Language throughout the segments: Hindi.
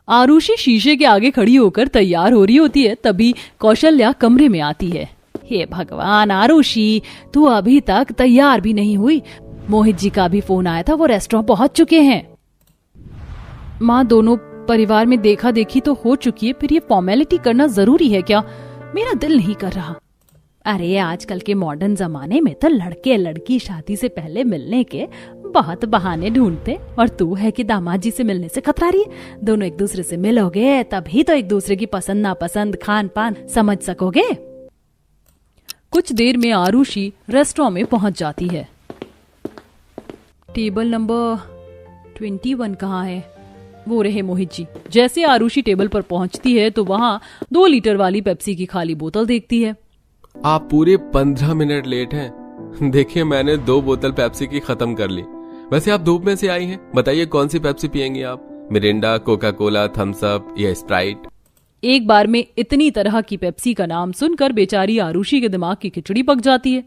आरुषि शीशे के आगे खड़ी होकर तैयार हो रही होती है, तभी कौशल्या कमरे में आती है। हे भगवान आरुषि, तू अभी तक तैयार भी नहीं हुई। मोहित जी का भी फोन आया था, वो रेस्टोरेंट पहुंच चुके हैं। माँ, दोनों परिवार में देखा देखी तो हो चुकी है, फिर ये फॉर्मेलिटी करना जरूरी है क्या? मेरा दिल नहीं कर रहा। अरे आजकल के मॉडर्न जमाने में तो लड़के लड़की शादी से पहले मिलने के बहुत बहाने ढूंढते, और तू है कि दामाद जी से मिलने से कतरा रही है। दोनों एक दूसरे से मिलोगे तभी तो एक दूसरे की पसंद नापसंद खान पान समझ सकोगे। कुछ देर में आरुषि रेस्टोरेंट में पहुंच जाती है। टेबल नंबर 21 कहाँ है? वो रहे मोहित जी। जैसे आरुषि टेबल पर पहुंचती है तो वहाँ 2 लीटर वाली पेप्सी की खाली बोतल देखती है। आप पूरे 15 मिनट लेट हैं। देखिए, मैंने 2 बोतल पेप्सी की खत्म कर ली। वैसे आप धूप में से आई हैं, बताइए कौन सी पेप्सी पियेंगी आप? Mirinda, Coca Cola, Thums Up या स्प्राइट? एक बार में इतनी तरह की पेप्सी का नाम सुनकर बेचारी आरुषि के दिमाग की खिचड़ी पक जाती है।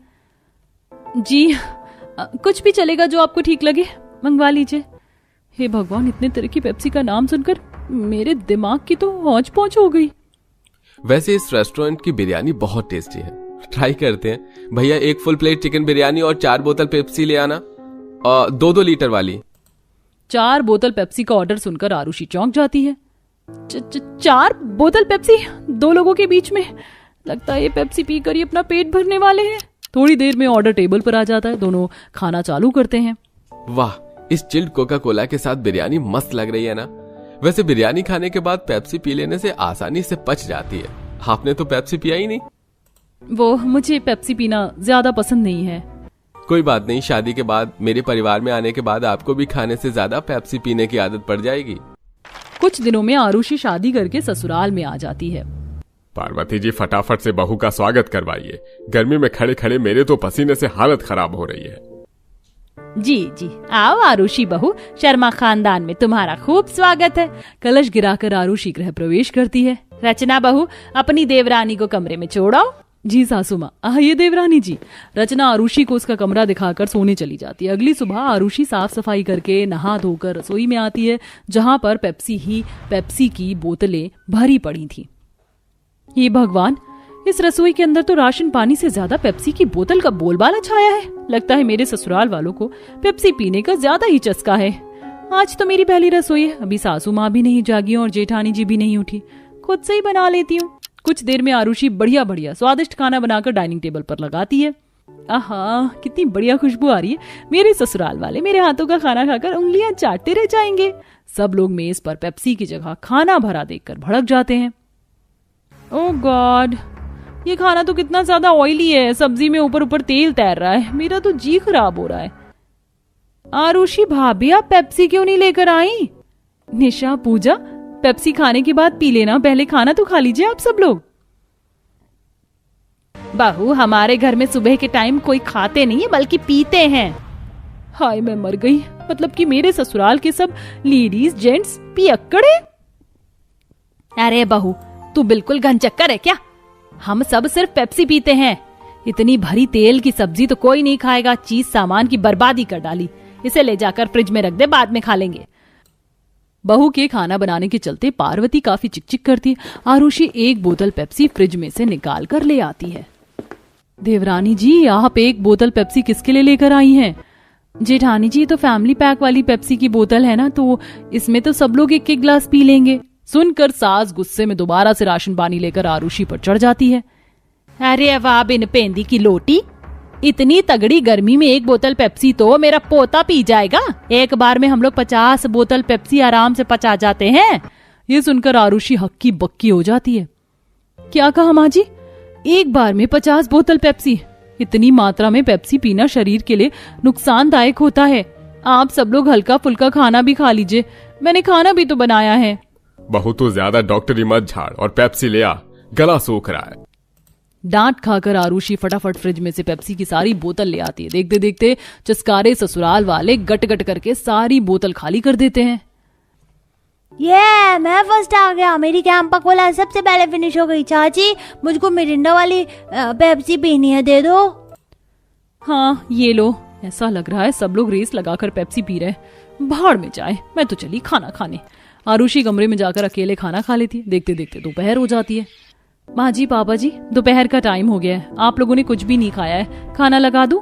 जी कुछ भी चलेगा, जो आपको ठीक लगे मंगवा लीजिए। हे भगवान, इतने तरह की पेप्सी का नाम सुनकर मेरे दिमाग की तो हौच पौच हो गई। वैसे इस रेस्टोरेंट की बिरयानी बहुत टेस्टी है, ट्राई करते हैं। भैया 1 फुल प्लेट चिकन बिरयानी और 4 बोतल पेप्सी ले आना, और 2-2 लीटर वाली। 4 बोतल पेप्सी का ऑर्डर सुनकर आरुषि चौंक जाती है। 4 बोतल पेप्सी 2 लोगों के बीच में? लगता है ये पेप्सी पीकर ही अपना पेट भरने वाले हैं। थोड़ी देर में ऑर्डर टेबल पर आ जाता है। दोनों खाना चालू करते हैं। वाह, इस चिल्ड कोका कोला के साथ बिरयानी मस्त लग रही है ना। वैसे बिरयानी खाने के बाद पेप्सी पी लेने से आसानी से पच जाती है। आपने तो पेप्सी पिया ही नहीं। वो मुझे पेप्सी पीना ज्यादा पसंद नहीं है। कोई बात नहीं, शादी के बाद मेरे परिवार में आने के बाद आपको भी खाने से ज्यादा पेप्सी पीने की आदत पड़ जाएगी। कुछ दिनों में आरुषि शादी करके ससुराल में आ जाती है। पार्वती जी, फटाफट से बहू का स्वागत करवाइए। गर्मी में खड़े खड़े मेरे तो पसीने से हालत खराब हो रही है। जी जी, आओ आरुषि बहू, शर्मा खानदान में तुम्हारा खूब स्वागत है। कलश गिराकर आरुषि गृह प्रवेश करती है। रचना बहू, अपनी देवरानी को कमरे में छोड़ो। जी सासू माँ। आइए देवरानी जी। रचना आरुषि को उसका कमरा दिखाकर सोने चली जाती है। अगली सुबह आरुषि साफ सफाई करके नहा धोकर रसोई में आती है, जहां पर पेप्सी की बोतलें भरी पड़ी थी। ये भगवान, इस रसोई के अंदर तो राशन पानी से ज्यादा पेप्सी की बोतल का बोलबाला छाया है। लगता है मेरे ससुराल वालों को पेप्सी पीने का ज्यादा ही चस्का है। आज तो मेरी पहली रसोई है। अभी सासू माँ भी नहीं जागी और जेठानी जी भी नहीं उठी। खुद से ही बना लेती हूँ। कुछ देर में आरुषि बढ़िया बढ़िया स्वादिष्ट खाना बनाकर डाइनिंग टेबल पर लगाती है। आहा, कितनी बढ़िया खुशबू आ रही है। मेरे ससुराल वाले मेरे हाथों का खाना खाकर उंगलियां चाटते रह जाएंगे। सब लोग मेज पर पेप्सी की जगह खाना भरा देखकर भड़क जाते हैं। ओह गॉड, ये खाना तो कितना ज्यादा ऑयली है। सब्जी में ऊपर ऊपर तेल तैर रहा है। मेरा तो जी खराब हो रहा है। आरुषि भाभी, आप पेप्सी क्यों नहीं लेकर आई? निशा, पूजा, पेप्सी खाने के बाद पी लेना, पहले खाना तो खा लीजिए आप सब लोग। बहू, हमारे घर में सुबह के टाइम कोई खाते नहीं है बल्कि पीते हैं। हाय, मैं मर गई। मतलब कि मेरे ससुराल के सब लेडीज जेंट्स पियक्कड़े। अरे बहू, तू बिल्कुल घनचक्कर है क्या? हम सब सिर्फ पेप्सी पीते हैं। इतनी भरी तेल की सब्जी तो कोई नहीं खाएगा। चीज सामान की बर्बादी कर डाली। इसे ले जाकर फ्रिज में रख दे, बाद में खा लेंगे। बहू के खाना बनाने के चलते पार्वती काफी चिकचिक करती है। आरुषि 1 बोतल पेप्सी फ्रिज में से निकाल कर ले आती है। देवरानी जी, आप 1 बोतल पेप्सी किसके लिए लेकर आई हैं? जेठानी जी, तो फैमिली पैक वाली पेप्सी की बोतल है ना, तो इसमें तो सब लोग 1-1 गिलास पी लेंगे। सुनकर सास गुस्से में दोबारा से राशन पानी लेकर आरुषि पर चढ़ जाती है। अरे वाह बिन पेंदी की लोटी, इतनी तगड़ी गर्मी में 1 बोतल पेप्सी तो मेरा पोता पी जाएगा। एक बार में हम लोग 50 बोतल पेप्सी आराम से पचा जाते हैं। ये सुनकर आरुषि हक्की बक्की हो जाती है। क्या कहा माँ जी? एक बार में 50 बोतल पेप्सी? इतनी मात्रा में पेप्सी पीना शरीर के लिए नुकसानदायक होता है। आप सब लोग हल्का फुल्का खाना भी खा लीजिए। मैंने खाना भी तो बनाया है। बहू, तो ज्यादा डॉक्टरी मत झाड़ और पेप्सी ले आ, गला सूख रहा है। डांट खाकर आरुषि फटाफट फ्रिज में से पेप्सी की सारी बोतल ले आती है। देखते देखते चस्कारे ससुराल वाले गट गट करके सारी बोतल खाली कर देते हैं। ये मैं फर्स्ट आ गया। मेरी कैंपा कोला सबसे पहले फिनिश हो गई। चाची, मुझको मिरिंडा वाली पेप्सी पीनी है, दे दो। हाँ ये लो। ऐसा लग रहा है सब लोग रेस लगाकर पेप्सी पी रहे। भाड़ में जाए, मैं तो चली खाना खाने। आरुषि कमरे में जाकर अकेले खाना खा लेती है। देखते देखते दोपहर हो जाती है। माँ जी, पापा जी, दोपहर का टाइम हो गया है, आप लोगों ने कुछ भी नहीं खाया है, खाना लगा दूं?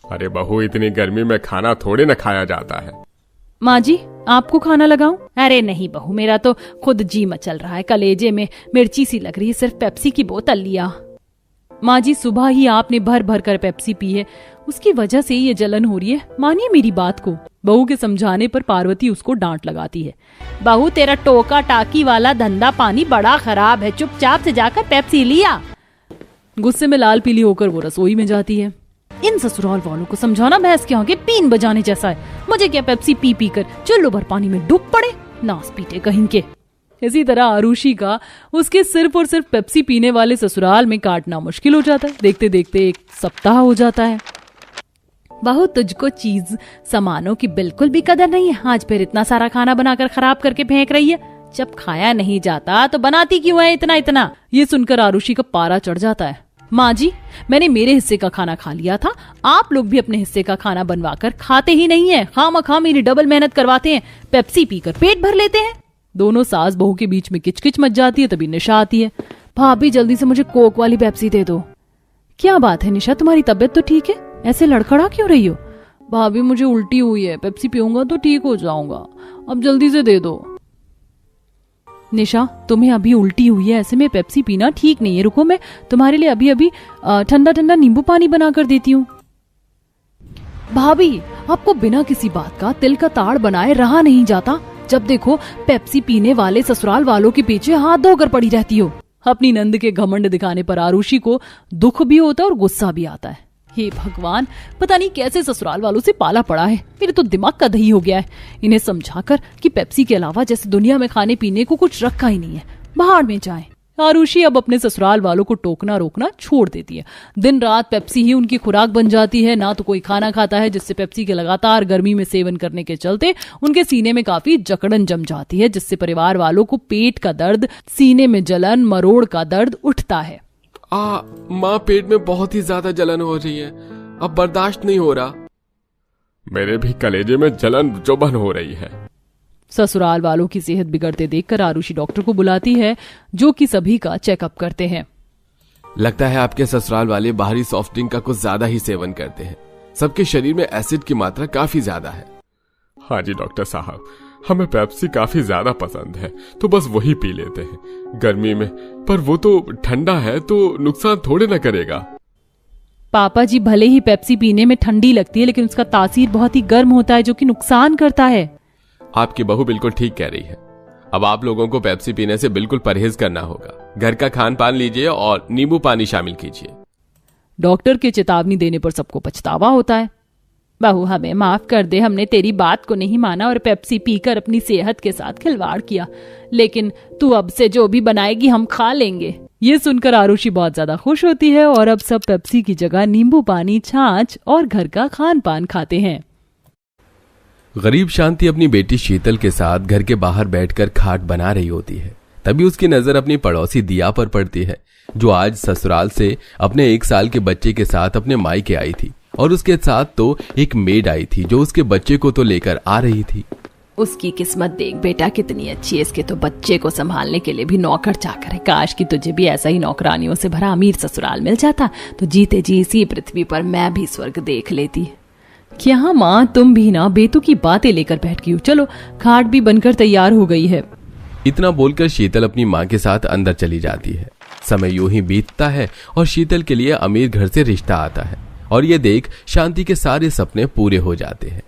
अरे बहू, इतनी गर्मी में खाना थोड़े न खाया जाता है। माँ जी, आपको खाना लगाऊं? अरे नहीं बहू, मेरा तो खुद जी मचल रहा है, कलेजे में मिर्ची सी लग रही है, सिर्फ पेप्सी की बोतल लिया। माँ जी, सुबह ही आपने भर भर कर पेप्सी पी है, उसकी वजह से ये जलन हो रही है, मानिए मेरी बात को। बहू के समझाने पर पार्वती उसको डांट लगाती है। बहू, तेरा टोका टाकी वाला धंधा पानी बड़ा खराब है, चुपचाप से जाकर पेप्सी लिया। गुस्से में लाल पीली होकर वो रसोई में जाती है। इन ससुराल वालों को समझाना भैंस के आगे पीन बजाने जैसा है। मुझे क्या पेप्सी पी पी कर चुल्लू भर पानी में डूब पड़े, नास पीटे कहीं के। इसी तरह आरुषि का उसके सिर्फ और सिर्फ पेप्सी पीने वाले ससुराल में काटना मुश्किल हो जाता है। देखते देखते एक सप्ताह हो जाता है। बहू, तुझको चीज सामानों की बिल्कुल भी कदर नहीं है। आज फिर इतना सारा खाना बनाकर खराब करके फेंक रही है। जब खाया नहीं जाता तो बनाती क्यों है इतना इतना? ये सुनकर आरुषि का पारा चढ़ जाता है। माँ जी, मैंने मेरे हिस्से का खाना खा लिया था, आप लोग भी अपने हिस्से का खाना बनवाकर खाते ही नहीं है, खामखा मेरी डबल मेहनत करवाते हैं, पेप्सी पीकर पेट भर लेते हैं। दोनों सास बहू के बीच में किचकिच मच जाती है। तभी निशा आती है। भाभी, जल्दी से मुझे कोक वाली पेप्सी दे दो। क्या बात है निशा, तुम्हारी तबीयत तो ठीक है, ऐसे लड़खड़ा क्यों रही हो? भाभी, मुझे उल्टी हुई है, पेप्सी पीऊंगा तो ठीक हो जाऊंगा, अब जल्दी से दे दो। निशा, तुम्हें अभी उल्टी हुई है, ऐसे में पेप्सी पीना ठीक नहीं है। रुको, मैं तुम्हारे लिए अभी अभी ठंडा ठंडा नींबू पानी बनाकर देती हूँ। भाभी, आपको बिना किसी बात का तिल का ताड़ बनाए रहा नहीं जाता। जब देखो पेप्सी पीने वाले ससुराल वालों के पीछे हाथ धोकर पड़ी रहती हो। अपनी नंद के घमंड दिखाने पर आरुषि को दुख भी होता है और गुस्सा भी आता है। हे भगवान, पता नहीं कैसे ससुराल वालों से पाला पड़ा है, मेरे तो दिमाग का दही हो गया है। इन्हें समझाकर कि पेप्सी के अलावा जैसे दुनिया में खाने पीने को कुछ रखा ही नहीं है, बाहर में जाए। आरुषि अब अपने ससुराल वालों को टोकना रोकना छोड़ देती है। दिन रात पेप्सी ही उनकी खुराक बन जाती है। ना तो कोई खाना खाता है, जिससे पेप्सी के लगातार गर्मी में सेवन करने के चलते उनके सीने में काफी जकड़न जम जाती है, जिससे परिवार वालों को पेट का दर्द, सीने में जलन, मरोड़ का दर्द उठता है। माँ, पेट में बहुत ही ज्यादा जलन हो रही है, अब बर्दाश्त नहीं हो रहा। मेरे भी कलेजे में जलन जुबन हो रही है। ससुराल वालों की सेहत बिगड़ते देखकर आरुषि डॉक्टर को बुलाती है, जो कि सभी का चेकअप करते हैं। लगता है आपके ससुराल वाले बाहरी सॉफ्ट ड्रिंक का कुछ ज्यादा ही सेवन करते हैं, सबके शरीर में एसिड की मात्रा काफी ज्यादा है। हाँ जी डॉक्टर साहब, हमें पेप्सी काफी ज्यादा पसंद है, तो बस वही पी लेते हैं गर्मी में, पर वो तो ठंडा है तो नुकसान थोड़े न करेगा। पापा जी, भले ही पेप्सी पीने में ठंडी लगती है, लेकिन उसका तासीर बहुत ही गर्म होता है, जो कि नुकसान करता है। आपकी बहू बिल्कुल ठीक कह रही है। अब आप लोगों को पेप्सी पीने से बिल्कुल परहेज करना होगा। घर का खान पान लीजिए और नींबू पानी शामिल कीजिए। डॉक्टर के चेतावनी देने पर सबको पछतावा होता है। बहू, हमें माफ कर दे, हमने तेरी बात को नहीं माना और पेप्सी पीकर अपनी सेहत के साथ खिलवाड़ किया, लेकिन तू अब से जो भी बनाएगी हम खा लेंगे। ये सुनकर आरुषि बहुत ज्यादा खुश होती है और अब सब पेप्सी की जगह नींबू पानी, छाछ और घर का खान पान खाते हैं। गरीब शांति अपनी बेटी शीतल के साथ घर के बाहर बैठकर खाट बना रही होती है। तभी उसकी नजर अपनी पड़ोसी दिया पर पड़ती है, जो आज ससुराल से अपने 1 साल के बच्चे के साथ अपने मायके आई थी, और उसके साथ तो एक मेड आई थी जो उसके बच्चे को तो लेकर आ रही थी। उसकी किस्मत देख बेटा, कितनी अच्छी है, इसके तो बच्चे को संभालने के लिए भी नौकर चाकर है। काश कि तुझे भी ऐसा ही नौकरानियों से भरा अमीर ससुराल मिल जाता, तो जीते जी इसी पृथ्वी पर मैं भी स्वर्ग देख लेती। क्या माँ, तुम भी ना बेतुकी बातें लेकर बैठ गई हो। चलो, खाट भी बनकर तैयार हो गई है। इतना बोलकर शीतल अपनी माँ के साथ अंदर चली जाती है। समय यूं ही बीतता है और शीतल के लिए अमीर घर से रिश्ता आता है, और ये देख शांति के सारे सपने पूरे हो जाते हैं।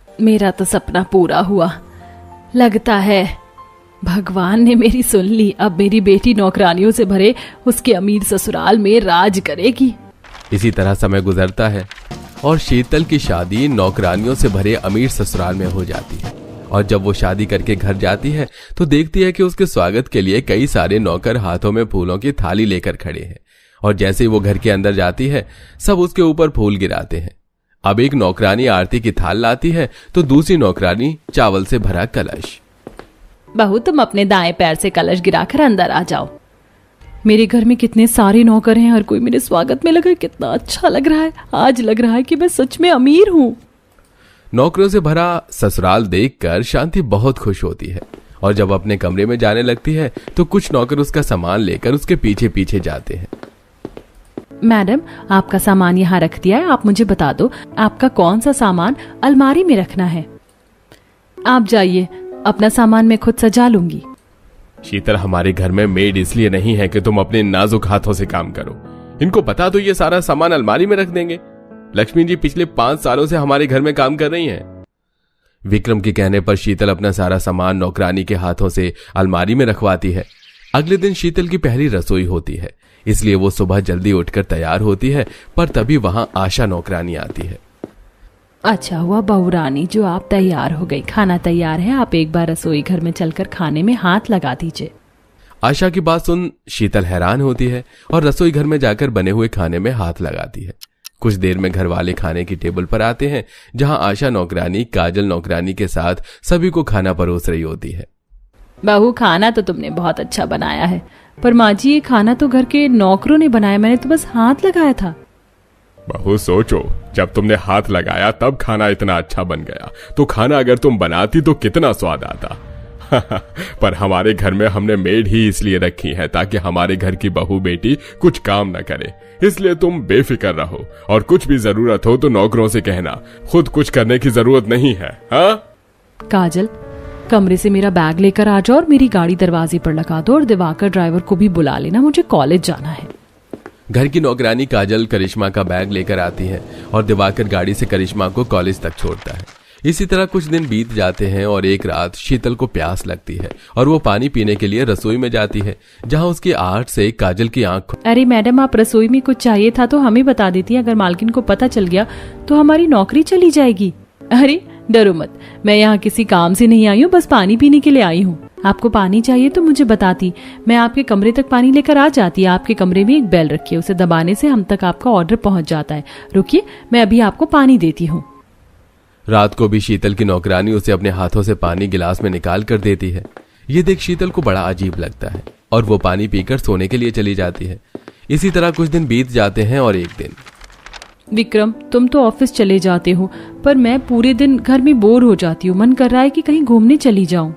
मेरा तो सपना पूरा हुआ, लगता है भगवान ने मेरी सुन ली। अब मेरी बेटी नौकरानियों से भरे उसके अमीर ससुराल में राज करेगी। इसी तरह समय गुजरता है और शीतल की शादी नौकरानियों से भरे अमीर ससुराल में हो जाती है। और जब वो शादी करके घर जाती है तो देखती है कि उसके स्वागत के लिए कई सारे नौकर हाथों में फूलों की थाली लेकर खड़े हैं, और जैसे ही वो घर के अंदर जाती है सब उसके ऊपर फूल गिराते हैं। अब एक नौकरानी आरती की थाल लाती है तो दूसरी नौकरानी चावल से भरा कलश। बहू, तुम अपने दाएं पैर से कलश गिराकर अंदर आ जाओ। मेरे घर में कितने सारे नौकर हैं, हर कोई मेरे स्वागत में लगा, कितना अच्छा लग रहा है। आज लग रहा है कि मैं सच में अमीर हूँ। नौकरों से भरा ससुराल देखकर शांति बहुत खुश होती है और जब अपने कमरे में जाने लगती है तो कुछ नौकर उसका सामान लेकर उसके पीछे पीछे जाते हैं। मैडम, आपका सामान यहाँ रख दिया है, आप मुझे बता दो आपका कौन सा सामान अलमारी में रखना है। आप जाइए, अपना सामान मैं खुद सजा लूंगी। शीतल, हमारे घर में मेड इसलिए नहीं है कि तुम अपने नाजुक हाथों से काम करो। इनको बता दो ये सारा सामान अलमारी में रख देंगे। लक्ष्मी जी पिछले 5 सालों से हमारे घर में काम कर रही हैं। विक्रम के कहने पर शीतल अपना सारा सामान नौकरानी के हाथों से अलमारी में रखवाती है। अगले दिन शीतल की पहली रसोई होती है, इसलिए वो सुबह जल्दी उठकर तैयार होती है, पर तभी वहां आशा नौकरानी आती है। अच्छा हुआ बहू रानी जो आप तैयार हो गई, खाना तैयार है, आप एक बार रसोई घर में चलकर खाने में हाथ लगा दीजिए। आशा की बात सुन शीतल हैरान होती है और रसोई घर में जाकर बने हुए खाने में हाथ लगाती है। कुछ देर में घर वाले खाने की टेबल पर आते हैं, जहां आशा नौकरानी काजल नौकरानी के साथ सभी को खाना परोस रही होती है। बहू, खाना तो तुमने बहुत अच्छा बनाया है, पर माँ जी ये खाना तो घर के नौकरों ने बनाया, मैंने तो बस हाथ लगाया था। बहू सोचो, जब तुमने हाथ लगाया तब खाना इतना अच्छा बन गया, तो खाना अगर तुम बनाती तो कितना स्वाद आता। पर हमारे घर में हमने मेड ही इसलिए रखी है ताकि हमारे घर की बहू बेटी कुछ काम न करे, इसलिए तुम बेफिक्र रहो और कुछ भी जरूरत हो तो नौकरों से कहना, खुद कुछ करने की जरूरत नहीं है। हाँ काजल, कमरे से मेरा बैग लेकर आ जाओ और मेरी गाड़ी दरवाजे पर लगा दो और दिवाकर ड्राइवर को भी बुला लेना, मुझे कॉलेज जाना है। घर की नौकरानी काजल करिश्मा का बैग लेकर आती है और दिवाकर गाड़ी से करिश्मा को कॉलेज तक छोड़ता है। इसी तरह कुछ दिन बीत जाते हैं और एक रात शीतल को प्यास लगती है और वो पानी पीने के लिए रसोई में जाती है, जहां उसकी आहट से काजल की आंख। अरे मैडम, आप रसोई में कुछ चाहिए था तो हमें बता देती, अगर मालकिन को पता चल गया तो हमारी नौकरी चली जाएगी। अरे डरो मत, मैं यहाँ किसी काम से नहीं आई हूँ, बस पानी पीने के लिए आई हूँ। आपको पानी चाहिए तो मुझे बताती, मैं आपके कमरे तक पानी लेकर आ जाती। आपके कमरे में एक बेल रखी है, उसे दबाने से हम तक आपका ऑर्डर पहुंच जाता है। रुकिए, मैं अभी आपको पानी देती हूँ। रात को भी शीतल की नौकरानी उसे अपने हाथों से पानी गिलास में निकाल कर देती है। ये देख शीतल को बड़ा अजीब लगता है और वो पानी पीकर सोने के लिए चली जाती है। इसी तरह कुछ दिन बीत जाते हैं और एक दिन। विक्रम, तुम तो ऑफिस चले जाते हो, पर मैं पूरे दिन घर में बोर हो जाती हूँ, मन कर रहा है कि कहीं घूमने चली जाऊं।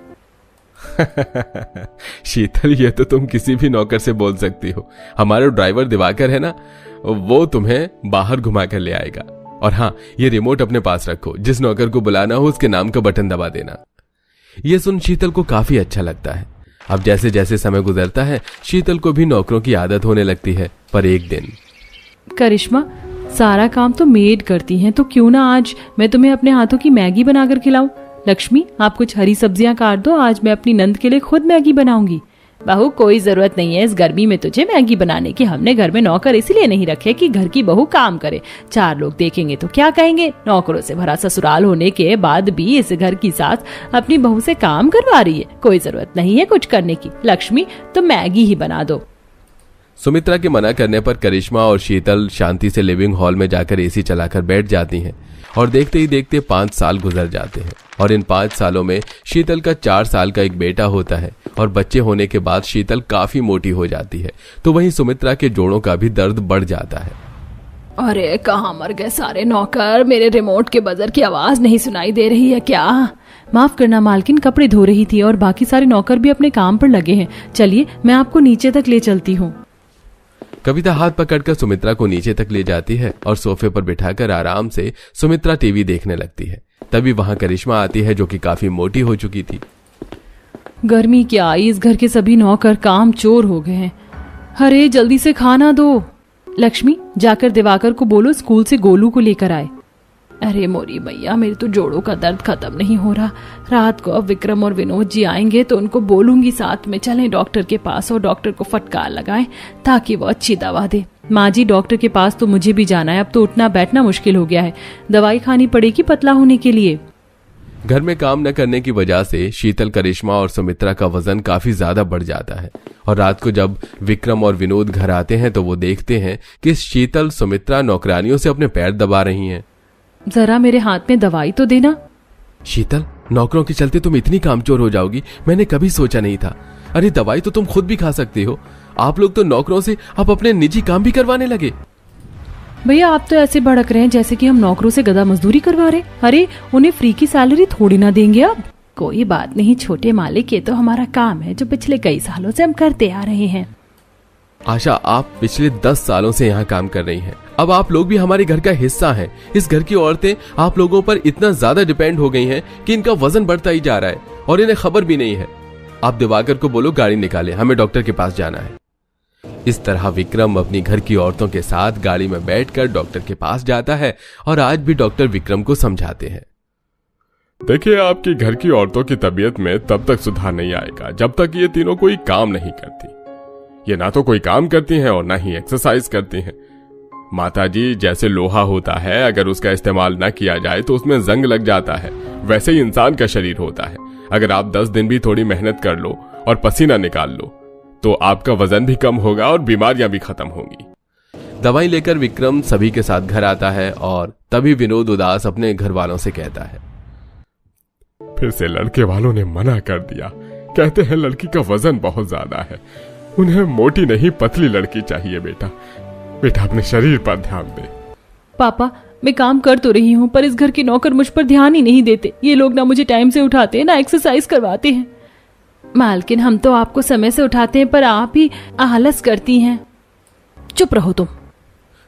शीतल, ये तो तुम किसी भी नौकर से बोल सकती हो। हमारा ड्राइवर दिवाकर है ना, वो तुम्हें बाहर घुमा कर ले आएगा। और हाँ, ये रिमोट अपने पास रखो, जिस नौकर को बुलाना हो उसके नाम का बटन दबा देना। ये सुन शीतल को काफी अच्छा लगता है। अब जैसे जैसे समय गुजरता है शीतल को भी नौकरों की आदत होने लगती है। पर एक दिन, करिश्मा, सारा काम तो मेड करती हैं, तो क्यों ना आज मैं तुम्हें अपने हाथों की मैगी बनाकर खिलाऊं। लक्ष्मी, आप कुछ हरी सब्जियां काट दो, आज मैं अपनी नंद के लिए खुद मैगी बनाऊंगी। बहू, कोई जरूरत नहीं है इस गर्मी में तुझे मैगी बनाने की। हमने घर में नौकर इसलिए नहीं रखे कि घर की बहू काम करे। 4 लोग देखेंगे तो क्या कहेंगे। नौकरों से भरा ससुराल होने के बाद भी इस घर की सास अपनी बहू से काम करवा रही है। कोई जरूरत नहीं है कुछ करने की। लक्ष्मी, तुम मैगी ही बना दो। सुमित्रा के मना करने पर करिश्मा और शीतल शांति से लिविंग हॉल में जाकर एसी चलाकर बैठ जाती हैं और देखते ही देखते 5 साल गुजर जाते हैं। और इन 5 सालों में शीतल का 4 साल का एक बेटा होता है और बच्चे होने के बाद शीतल काफी मोटी हो जाती है, तो वहीं सुमित्रा के जोड़ों का भी दर्द बढ़ जाता है। अरे कहाँ मर गए सारे नौकर, मेरे रिमोट के बजर की आवाज नहीं सुनाई दे रही है क्या? माफ करना मालकिन, कपड़े धो रही थी और बाकी सारे नौकर भी अपने काम पर लगे हैं। चलिए मैं आपको नीचे तक ले चलती हूँ। कविता हाथ पकड़कर सुमित्रा को नीचे तक ले जाती है और सोफे पर बिठाकर आराम से सुमित्रा टीवी देखने लगती है। तभी वहां करिश्मा आती है, जो कि काफी मोटी हो चुकी थी। गर्मी क्या आई, इस घर के सभी नौकर काम चोर हो गए हैं। अरे जल्दी से खाना दो। लक्ष्मी, जाकर दिवाकर को बोलो स्कूल से गोलू को लेकर आए। अरे मोरी भैया, मेरे तो जोड़ों का दर्द खत्म नहीं हो रहा। रात को अब विक्रम और विनोद जी आएंगे तो उनको बोलूंगी साथ में चलें डॉक्टर के पास और डॉक्टर को फटकार लगाएं ताकि वो अच्छी दवा दे। माँ जी, डॉक्टर के पास तो मुझे भी जाना है, अब तो उठना बैठना मुश्किल हो गया है। दवाई खानी पड़ेगी पतला होने के लिए। घर में काम न करने की वजह से शीतल, करिश्मा और सुमित्रा का वजन काफी ज्यादा बढ़ जाता है। और रात को जब विक्रम और विनोद घर आते हैं तो वो देखते हैं कि शीतल, सुमित्रा नौकरानियों से अपने पैर दबा रही हैं। जरा मेरे हाथ में दवाई तो देना। शीतल, नौकरों के चलते तुम इतनी कामचोर हो जाओगी, मैंने कभी सोचा नहीं था। अरे दवाई तो तुम खुद भी खा सकती हो। आप लोग तो नौकरों से अब अपने निजी काम भी करवाने लगे। भैया, आप तो ऐसे भड़क रहे हैं जैसे कि हम नौकरों से गधा मजदूरी करवा रहे। अरे उन्हें फ्री की सैलरी थोड़ी ना देंगे अब। कोई बात नहीं छोटे मालिक, ये तो हमारा काम है जो पिछले कई सालों से हम करते आ रहे हैं। आशा, आप पिछले 10 सालों से यहाँ काम कर रही हैं। अब आप लोग भी हमारे घर का हिस्सा हैं। इस घर की औरतें आप लोगों पर इतना ज्यादा डिपेंड हो गई हैं कि इनका वजन बढ़ता ही जा रहा है और इन्हें खबर भी नहीं है। आप दिवाकर को बोलो गाड़ी निकाले, हमें डॉक्टर के पास जाना है। इस तरह विक्रम अपनी घर की औरतों के साथ गाड़ी में बैठकर डॉक्टर के पास जाता है और आज भी डॉक्टर विक्रम को समझाते हैं। देखिए, आपकी घर की औरतों की तबीयत में तब तक सुधार नहीं आएगा जब तक ये तीनों कोई काम नहीं करती। ये ना तो कोई काम करती हैं और ना ही एक्सरसाइज करती हैं। माताजी, जैसे लोहा होता है, अगर उसका इस्तेमाल ना किया जाए तो उसमें जंग लग जाता है, वैसे ही इंसान का शरीर होता है। अगर आप 10 दिन भी थोड़ी मेहनत कर लो और पसीना निकाल लो तो आपका वजन भी कम होगा और बीमारियां भी खत्म होंगी। दवाई लेकर विक्रम सभी के साथ घर आता है और तभी विनोद उदास अपने घर वालों से कहता है, फिर से लड़के वालों ने मना कर दिया। कहते हैं लड़की का वजन बहुत ज्यादा है। उन्हें मोटी नहीं पतली लड़की चाहिए। बेटा अपने शरीर पर ध्यान दे। पापा, मैं काम कर तो रही हूँ पर इस घर के नौकर मुझ पर ध्यान ही नहीं देते। ये लोग ना मुझे टाइम से उठाते हैं ना एक्सरसाइज करवाते हैं। मालकिन, हम तो आपको समय से उठाते हैं पर आप ही आलस करती हैं। चुप रहो तुम।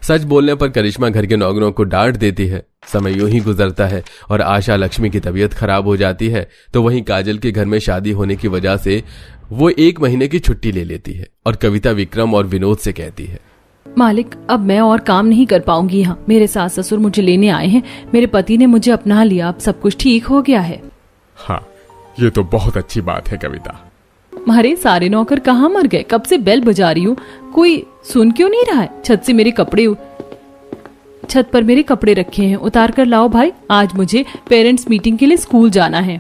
सच बोलने पर करिश्मा घर के नौकरों को डांट देती है। समय यूं ही गुजरता है और आशा लक्ष्मी की तबीयत खराब हो जाती है तो वहीं काजल के घर में शादी होने की वजह से वो 1 महीने की छुट्टी ले लेती है और कविता विक्रम और विनोद से कहती है, मालिक, अब मैं और काम नहीं कर पाऊंगी यहाँ। मेरे सास ससुर मुझे लेने आए हैं। मेरे पति ने मुझे अपना लिया। अब सब कुछ ठीक हो गया है। हाँ, ये तो बहुत अच्छी बात है कविता। हमारे सारे नौकर कहाँ मर गए? कब से बेल बजा रही हूँ, कोई सुन क्यों नहीं रहा है? छत पर मेरे कपड़े रखे हैं, उतार कर लाओ भाई। आज मुझे पेरेंट्स मीटिंग के लिए स्कूल जाना है।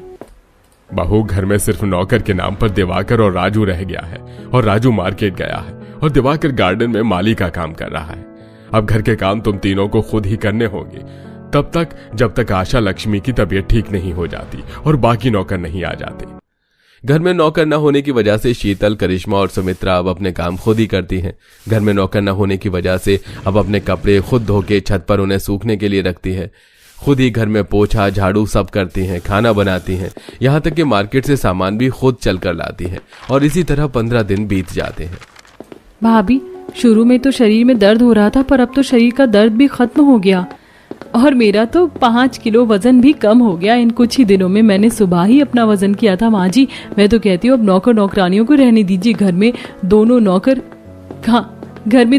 बहू, घर में सिर्फ नौकर के नाम पर दिवाकर और राजू रह गया है और राजू मार्केट गया है और दिवाकर गार्डन में माली का काम कर रहा है। अब घर के काम तुम तीनों को खुद ही करने होंगे तब तक जब तक आशा लक्ष्मी की तबीयत ठीक नहीं हो जाती और बाकी नौकर नहीं आ जाते। घर में नौकर न होने की वजह से शीतल, करिश्मा और सुमित्रा अब अपने काम खुद ही करती हैं। घर में नौकर न होने की वजह से अब अपने कपड़े खुद धो के छत पर उन्हें सूखने के लिए रखती है। खुद ही घर में पोछा झाड़ू सब करती हैं, खाना बनाती हैं, यहाँ तक कि मार्केट से सामान भी खुद चल कर लाती हैं और इसी तरह 15 दिन बीत जाते हैं। भाभी, शुरू में तो शरीर में दर्द हो रहा था पर अब तो शरीर का दर्द भी खत्म हो गया और मेरा तो 5 किलो वजन भी कम हो गया इन कुछ ही दिनों में। मैंने सुबह ही अपना वजन किया था। माँ जी, मैं तो कहती हूँ अब नौकर नौकरानियों को रहने दीजिए। घर में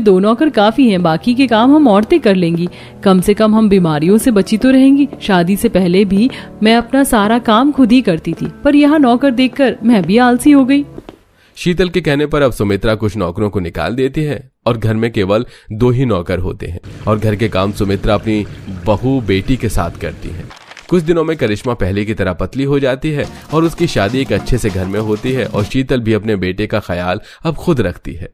2 नौकर काफी हैं। बाकी के काम हम औरतें कर लेंगी। कम से कम हम बीमारियों से बची तो रहेंगी। शादी से पहले भी मैं अपना सारा काम खुद ही करती थी पर यहाँ नौकर देखकर मैं भी आलसी हो गई। शीतल के कहने पर अब सुमित्रा कुछ नौकरों को निकाल देती है और घर में केवल 2 ही नौकर होते हैं और घर के काम सुमित्रा अपनी बहू बेटी के साथ करती है। कुछ दिनों में करिश्मा पहले की तरह पतली हो जाती है और उसकी शादी एक अच्छे से घर में होती है और शीतल भी अपने बेटे का ख्याल अब खुद रखती है।